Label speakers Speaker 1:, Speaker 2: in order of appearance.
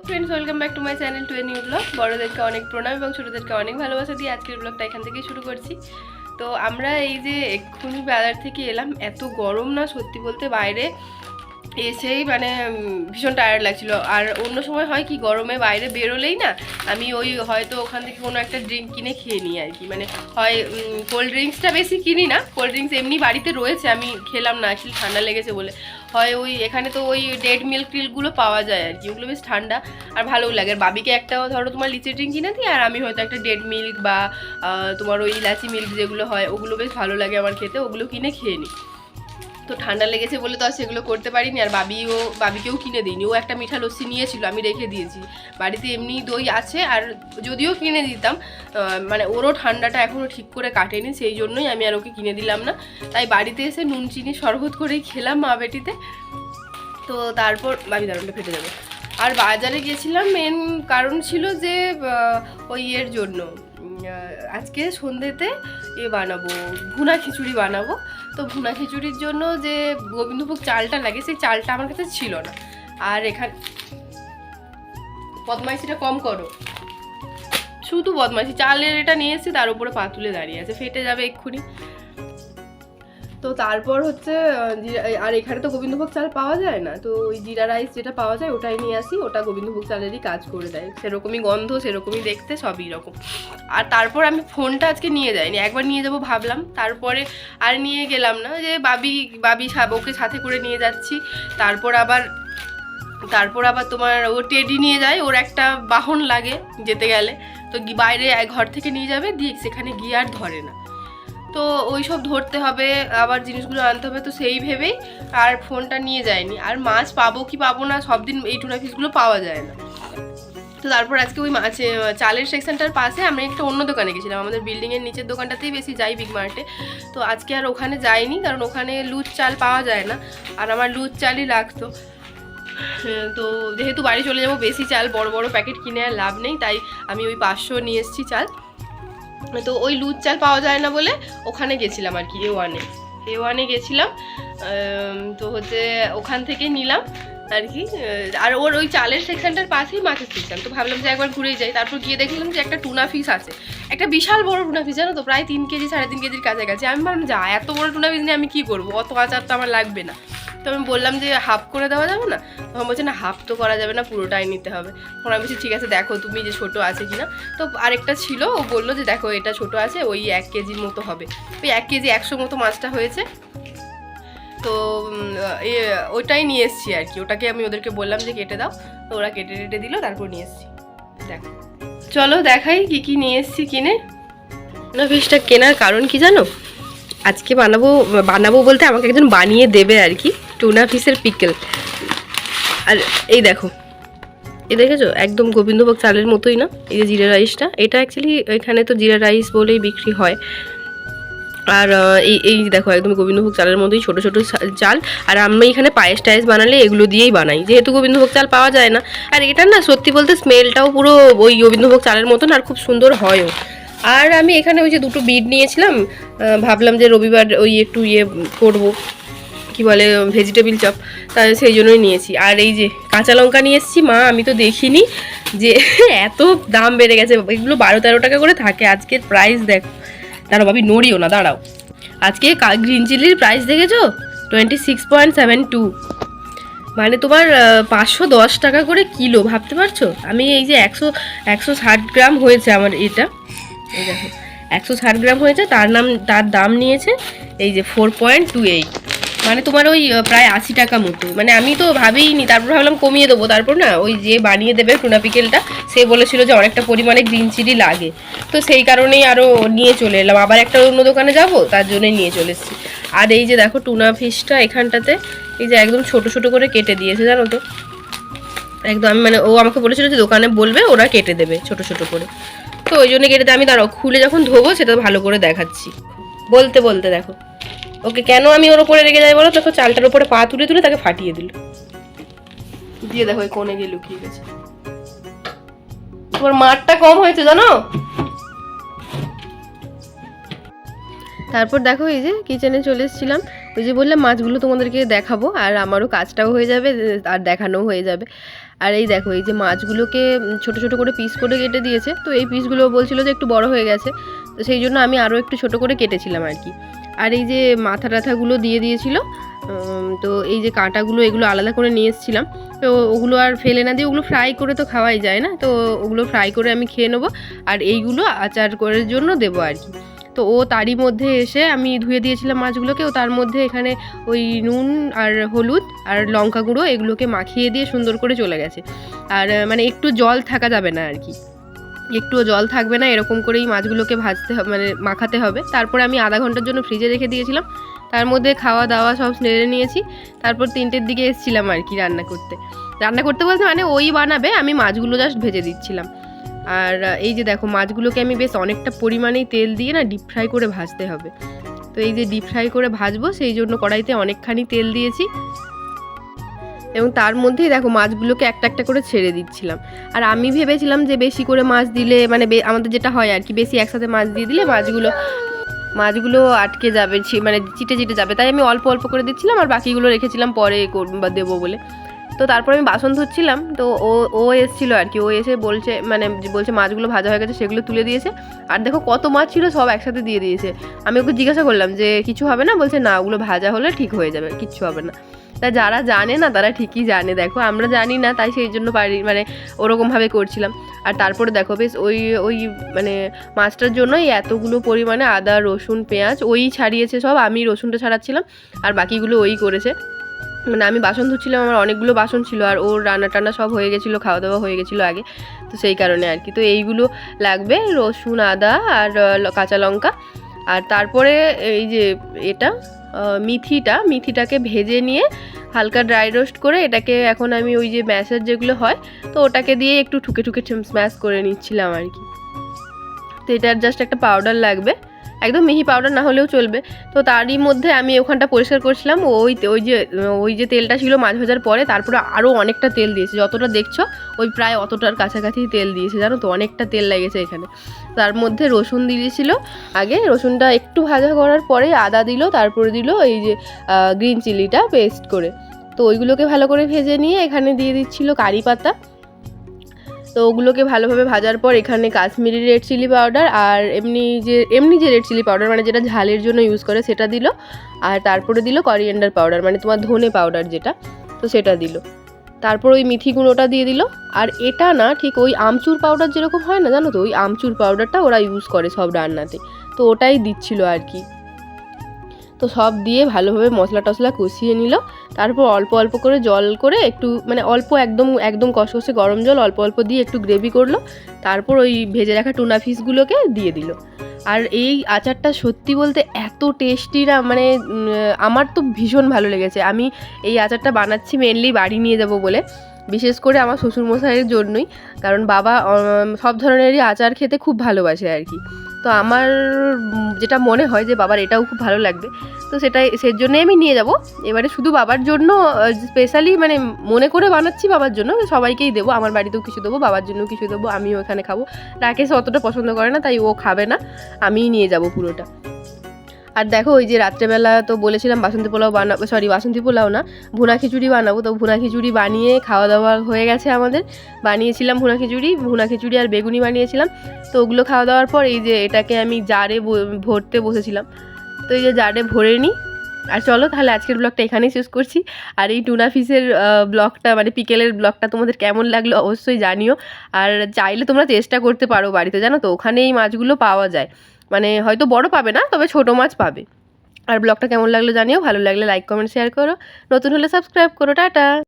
Speaker 1: Friends welcome back to my channel to a new blog. বড়দেরকে অনেক প্রণাম এবং ছোটদেরকে অনেক ভালোবাসা দিয়ে আজকের ব্লগটা এখান থেকেই শুরু করছি। তো আমরা এই যে এক্ষুনি বাজার থেকে এলাম, এত গরম না সত্যি বলতে, বাইরে এসেই মানে ভীষণ টায়ার্ড লাগছিল। আর অন্য সময় হয় কি, গরমে বাইরে বেরোলেই না আমি ওই হয়তো ওখান থেকে কোনো একটা ড্রিঙ্ক কিনে খেয়ে নিই আর কি, মানে হয় কোল্ড ড্রিঙ্কসটা বেশি কিনি না, কোল্ড ড্রিঙ্কস এমনি বাড়িতে রয়েছে, আমি খেলাম না অ্যাকচুয়ালি ঠান্ডা লেগেছে বলে। হয় ওই এখানে তো ওই ডেড মিল্ক টিল্কগুলো পাওয়া যায় আর কি, ওগুলো বেশ ঠান্ডা আর ভালোও লাগে। আর বাবিকে একটা ধরো তোমার লিচি ড্রিঙ্ক কিনে দিই, আর আমি হয়তো একটা ডেড মিল্ক বা তোমার ওই ইলাচি মিল্ক যেগুলো হয় ওগুলো বেশ ভালো লাগে আমার খেতে, ওগুলো কিনে খেয়ে নিই। তো ঠান্ডা লেগেছে বলে তো আর সেগুলো করতে পারিনি। আর বাবিকেও কিনে দিইনি, ও একটা মিঠা লস্যি নিয়েছিল, আমি রেখে দিয়েছি। বাড়িতে এমনি দই আছে, আর যদিও কিনে দিতাম মানে ওরও ঠান্ডাটা এখনও ঠিক করে কাটেনি, সেই জন্যই আমি আর ওকে কিনে দিলাম না। তাই বাড়িতে এসে নুন চিনি শরবত করেই খেলাম মা বেটিতে। তো তারপর বাবি দারুণটা ফেটে যাবে। আর বাজারে গেছিলাম মেন কারণ ছিল যে ওই এর জন্য আজকে সন্ধ্যেতে বানাবো, ভুনা খিচুড়ি বানাবো। তো ভুনা খিচুড়ির জন্য যে গোবিন্দভোগ চালটা লাগে সেই চালটা আমার কাছে ছিল না। আর এখানে বদমাইশিটা কম করো, শুধু বদমাইশি। চালের এটা নিয়ে এসেছি, তার উপরে পা তুলে দাঁড়িয়ে আছে, ফেটে যাবে এক্ষুনি। তো তারপর হচ্ছে আর এখানে তো গোবিন্দভোগ চাল পাওয়া যায় না, তো ওই জিরা রাইস যেটা পাওয়া যায় ওটাই নিয়ে আসি, ওটা গোবিন্দভোগ চালেরই কাজ করে দেয়, সেরকমই গন্ধ সেরকমই দেখতে সবই রকম। আর তারপর আমি ফোনটা আজকে নিয়ে যাইনি, একবার নিয়ে যাব ভাবলাম, তারপরে আর নিয়ে গেলাম না, যে বাবি ওকে সাথে করে নিয়ে যাচ্ছি। তারপর আবার তোমার ও টেডি নিয়ে যায়, ওর একটা বাহন লাগে যেতে গেলে, তো বাইরে ঘর থেকে নিয়ে যাবে, দিয়ে সেখানে গিয়ে আর ধরে না, তো ওই সব ধরতে হবে, আবার জিনিসগুলো আনতে হবে, তো সেই ভেবেই আর ফোনটা নিয়ে যায়নি। আর মাছ পাবো কি পাবো না, সব দিন এই টুনা ফিশগুলো পাওয়া যায় না। তো তারপর আজকে ওই চালের সেকশনটার পাশে আমরা একটা অন্য দোকানে গেছিলাম, আমাদের বিল্ডিংয়ের নিচের দোকানটাতেই বেশি যাই, বিগ মার্টে। তো আজকে আর ওখানে যাইনি, কারণ ওখানে লুজ চাল পাওয়া যায় না, আর আমার লুজ চালই লাগতো। তো যেহেতু বাড়ি চলে যাবো, বেশি চাল বড় বড় প্যাকেট কিনে আর লাভ নেই, তাই আমি ওই 500 নিয়ে এসেছি চাল। তো ওই লুজ চাল পাওয়া যায় না বলে ওখানে গেছিলাম আর কি, এ ওয়ানে গেছিলাম। তো হচ্ছে ওখান থেকে নিলাম আর কি। আর ওর ওই চালের সেকশনটার পাশেই মাছের সেকশন, তো ভাবলাম যে একবার ঘুরেই যাই। তারপর গিয়ে দেখলাম যে একটা টুনা ফিশ আছে, একটা বিশাল বড় টুনা ফিশ, জানো তো, প্রায় 3 কেজি 3.5 কেজির কাছাকাছি। আমি ভাবলাম যা এত বড় টুনা ফিশ নিয়ে আমি কী করবো, অত আচার তো আমার লাগবে না। তো আমি বললাম যে হাফ করে দেওয়া যাবে না, তখন বলছে না হাফ তো করা যাবে না, পুরোটাই নিতে হবে। তখন আমি বলছি ঠিক আছে দেখো তুমি যে ছোটো আছে কিনা। তো আরেকটা ছিল, ও বললো যে দেখো এটা ছোটো আছে, ওই 1 কেজির মতো হবে, ওই 1 কেজি 100 মতো মাছটা হয়েছে। তো ওইটাই নিয়ে এসছি আর কি, ওটাকে আমি ওদেরকে বললাম যে কেটে দাও, তো ওরা কেটে দিল, তারপর নিয়ে এসছি। দেখো চলো দেখাই কি কি নিয়ে এসছি কিনে। না ফিশটা কেনার কারণ কি জানো, আজকে বানাবো বলতে আমাকে একজন বানিয়ে দেবে আর কি, টুনা ফিশের পিকল। আর এই দেখো, এই দেখেছো একদম গোবিন্দভোগ চালের মতোই না, এই যে জিরা রাইসটা, এটা অ্যাকচুয়ালি এখানে তো জিরা রাইস বলেই বিক্রি হয়। আর এই দেখো একদম গোবিন্দভোগ চালের মতোই ছোটো ছোটো চাল। আর আমি এখানে পায়েস টায়েস বানালে এগুলো দিয়েই বানাই, যেহেতু গোবিন্দভোগ চাল পাওয়া যায় না। আর এটা না সত্যি বলতে স্মেলটাও পুরো ওই গোবিন্দভোগ চালের মতন, আর খুব সুন্দর হয়ও। আর আমি এখানে ওই যে 2টো বিট নিয়েছিলাম, ভাবলাম যে রবিবার ওই একটু করবো, কি বলে, ভেজিটেবিল চপ, তাই সেই জন্যই নিয়েছি। আর এই যে কাঁচা লঙ্কা নিয়ে এসেছি, মা আমি তো দেখিনি যে এত দাম বেড়ে গেছে, এগুলো 12-13 টাকা করে থাকে। আজকের প্রাইস দেখো, দাঁড়াও ভাবি নড়িও না, দাঁড়াও, আজকে গ্রিন চিলির প্রাইস দেখেছো 26.72, মানে তোমার 510 টাকা করে কিলো, ভাবতে পারছো। আমি এই যে 160 গ্রাম হয়েছে আমার এটা, এই দেখো 160 গ্রাম হয়েছে, তার দাম নিয়েছে এই যে 4.28, মানে তোমার ওই প্রায় 80 টাকা মতো। মানে আমি তো ভাবিনি, তারপর ভাবলাম কমিয়ে দেবো। তারপর না ওই যে বানিয়ে দেবে টুনা পিকেলটা, সে বলেছিল যে অনেকটা পরিমাণে গ্রিন চিলি লাগে, তো সেই কারণেই আরও নিয়ে চলে এলাম। আবার একটা অন্য দোকানে যাব, তার জন্যই নিয়ে চলে এসেছি। আর এই যে দেখো টুনা ফিশটা এখানটাতে এই যে একদম ছোট ছোট করে কেটে দিয়েছে, জানো তো, একদম। আমি মানে ও আমাকে বলেছিল যে দোকানে বলবে ওরা কেটে দেবে ছোট ছোট করে, তো ওই জন্য কেটে দেয়। আমি দাঁড়াও খুলে যখন ধোবো সেটা ভালো করে দেখাচ্ছি, বলতে বলতে দেখো। ওকে কেন আমি ওর উপরে রেখে যাই বলো, দেখো চালটার উপরে পা তুলে তুলে তাকে ফাটিয়ে দিল, দিয়ে দেখো এই কোণে গিয়ে লুকিয়ে গেছে। তোমার মারটা কম হয়েছে জানো। তারপর দেখো এই যে কিচেনে চলে এসেছিলাম, ওই যে বললাম মাছগুলো তোমাদেরকে দেখাবো, আর আমারও কাজটাও হয়ে যাবে আর দেখানোও হয়ে যাবে। আর এই দেখো এই যে মাছগুলোকে ছোট ছোট করে পিস করে কেটে দিয়েছে। তো এই পিসগুলো বলছিল যে একটু বড় হয়ে গেছে, তো সেই জন্য আমি আরও একটু ছোট করে কেটেছিলাম আর কি। আর এই যে মাথা টাথাগুলো দিয়ে দিয়েছিল, তো এই যে কাঁটাগুলো এগুলো আলাদা করে নিয়ে এসেছিলাম। তো ওগুলো আর ফেলে না দিয়ে ওগুলো ফ্রাই করে তো খাওয়াই যায় না, তো ওগুলো ফ্রাই করে আমি খেয়ে নেবো। আর এইগুলো আচার করার জন্য দেবো আর কি। তো ও তারই মধ্যে এসে, আমি ধুয়ে দিয়েছিলাম মাছগুলোকে, ও তার মধ্যে এখানে ওই নুন আর হলুদ আর লঙ্কা গুঁড়ো এগুলোকে মাখিয়ে দিয়ে সুন্দর করে চলে গেছে। আর মানে একটু জল থাকা যাবে না আর কি, একটুও জল থাকবে না, এরকম করেই মাছগুলোকে ভাজতে হবে, মানে মাখাতে হবে। তারপরে আমি আধা ঘন্টার জন্য ফ্রিজে রেখে দিয়েছিলাম। তার মধ্যে খাওয়া দাওয়া সব সেরে নিয়েছি। তারপর 3টের দিকে এসেছিলাম আর কি রান্না করতে বলতে মানে ওই বানাবে, আমি মাছগুলো জাস্ট ভেজে দিচ্ছিলাম। আর এই যে দেখো মাছগুলোকে আমি বেশ অনেকটা পরিমাণেই তেল দিয়ে না ডিপ ফ্রাই করে ভাজতে হবে। তো এই যে ডিপ ফ্রাই করে ভাজবো সেই জন্য কড়াইতে অনেকখানি তেল দিয়েছি, এবং তার মধ্যেই দেখো মাছগুলোকে একটা একটা করে ছেড়ে দিচ্ছিলাম। আর আমি ভেবেছিলাম যে বেশি করে মাছ দিলে মানে আমাদের যেটা হয় আর কি, বেশি একসাথে মাছ দিয়ে দিলে মাছগুলো আটকে যাবে, মানে চিটে যাবে, তাই আমি অল্প অল্প করে দিচ্ছিলাম আর বাকিগুলো রেখেছিলাম পরে দেবো বলে। তো তারপর আমি বাসন ধুচ্ছিলাম, তো ও এসেছিলো আর কি। ও এসে বলছে মাছগুলো ভাজা হয়ে গেছে, সেগুলো তুলে দিয়েছে। আর দেখো কত মাছ ছিল সব একসাথে দিয়ে দিয়েছে। আমি ওকে জিজ্ঞাসা করলাম যে কিছু হবে না, বলছে না ওগুলো ভাজা হলে ঠিক হয়ে যাবে, কিচ্ছু হবে না। তা যারা জানে না তারা ঠিকই জানে, দেখো আমরা জানি না, তাই সেই জন্য মানে ওরকমভাবে করছিলাম। আর তারপরে দেখো বেশ ওই মানে মাছটার জন্যই এতগুলো পরিমাণে আদা রসুন পেঁয়াজ ওই ছাড়িয়েছে সব, আমি রসুনটা ছাড়াচ্ছিলাম আর বাকিগুলো ওই করেছে। মানে আমি বাসন ধুচ্ছিলাম, আমার অনেকগুলো বাসন ছিল, আর ওর রান্না টান্না সব হয়ে গেছিলো, খাওয়া দাওয়া হয়ে গেছিলো আগে, তো সেই কারণে আর কি। তো এইগুলো লাগবে, রসুন আদা আর কাঁচা লঙ্কা। আর তারপরে এই যে এটা মিথিটাকে ভেজে নিয়ে হালকা ড্রাই রোস্ট করে এটাকে এখন আমি ওই যে ম্যাশের যেগুলো হয় তো ওটাকে দিয়ে একটু ঠুকে স্ম্যাশ করে নিচ্ছিলাম আর কি। তো এটার জাস্ট একটা পাউডার লাগবে, একদম মিহি পাউডার না হলেও চলবে। তো তারই মধ্যে আমি ওখানটা পরিষ্কার করছিলাম। ওই যে তেলটা ছিল মাছ ভাজার পরে, তারপরে আরও অনেকটা তেল দিয়েছে, যতটা দেখছো ওই প্রায় অতটার কাছাকাছি তেল দিয়েছে, জানো তো অনেকটা তেল লেগেছে এখানে। তার মধ্যে রসুন দিয়েছিল আগে, রসুনটা একটু ভাজা করার পরে আদা দিল, তারপরে দিল এই যে গ্রিন চিলিটা পেস্ট করে। তো ওইগুলোকে ভালো করে ভেজে নিয়ে এখানে দিয়ে দিচ্ছিল কারি পাতা। তো ওগুলোকে ভালোভাবে ভাজার পর এখানে কাশ্মীরি রেড চিলি পাউডার আর এমনি যে রেড চিলি পাউডার মানে যেটা ঝালের জন্য ইউজ করে সেটা দিল। আর তারপরে দিল করিয়েন্ডার পাউডার মানে তোমার ধনে পাউডার যেটা, তো সেটা দিল। তারপর ওই মিথি গুঁড়োটা দিয়ে দিল। আর এটা না ঠিক ওই আমচুর পাউডার যেরকম হয় না, জানো তো ওই আমচুর পাউডারটা ওরা ইউজ করে সব রান্নাতে, তো ওটাই দিচ্ছিল আর কি। তো সব দিয়ে ভালোভাবে মশলা টশলা কষিয়ে নিল। তারপর অল্প অল্প করে জল করে একটু মানে অল্প একদম কষকষে গরম জল অল্প অল্প দিয়ে একটু গ্রেভি করলো। তারপর ওই ভেজে রাখা টুনা ফিশগুলোকে দিয়ে দিল। আর এই আচারটা সত্যি বলতে এত টেস্টি না, মানে আমার তো ভীষণ ভালো লেগেছে। আমি এই আচারটা বানাচ্ছি মেনলি বাড়ি নিয়ে যাব বলে, বিশেষ করে আমার শ্বশুরমশাইয়ের জন্যই, কারণ বাবা সব ধরনেরই আচার খেতে খুব ভালোবাসে আর কি। তো আমার যেটা মনে হয় যে বাবার এটাও খুব ভালো লাগবে, তো সেজন্যই আমি নিয়ে যাব। এবারে শুধু বাবার জন্য স্পেশালি মানে মনে করে বানাচ্ছি, বাবার জন্য সবাইকেই দেবো, আমার বাড়িতেও কিছু দেবো, বাবার জন্যও কিছু দেবো, আমিও এখানে খাবো। রাকেশ অতটা পছন্দ করে না, তাই ও খাবে না, আমিই নিয়ে যাব পুরোটা। আর দেখো ওই যে রাত্রেবেলা তো বলেছিলাম বাসন্তী পোলাও না, ভুনা খিচুড়ি বানাবো। তো ভুনা খিচুড়ি বানিয়ে খাওয়া দাওয়া হয়ে গেছে আমাদের। বানিয়েছিলাম ভুনা খিচুড়ি আর বেগুনি বানিয়েছিলাম। তো ওগুলো খাওয়া দাওয়ার পর এই যে এটাকে আমি জারে ভরতে বসেছিলাম। তো এই যে জারে ভরে নিই। আর চলো তাহলে আজকের ব্লগটা এখানেই শেষ করছি। আর এই টুনা ফিশের ব্লগটা মানে বিকেলের ব্লগটা তোমাদের কেমন লাগলো অবশ্যই জানিও। আর চাইলে তোমরা চেষ্টা করতে পারো বাড়িতে, জানো তো ওখানে এই মাছগুলো পাওয়া যায়, মানে হয়তো বড় পাবে না, তবে ছোট মাছ পাবে। আর ব্লগটা কেমন লাগলো জানিও, ভালো লাগলে লাইক কমেন্ট শেয়ার করো, নতুন হলে সাবস্ক্রাইব করো। টাটা।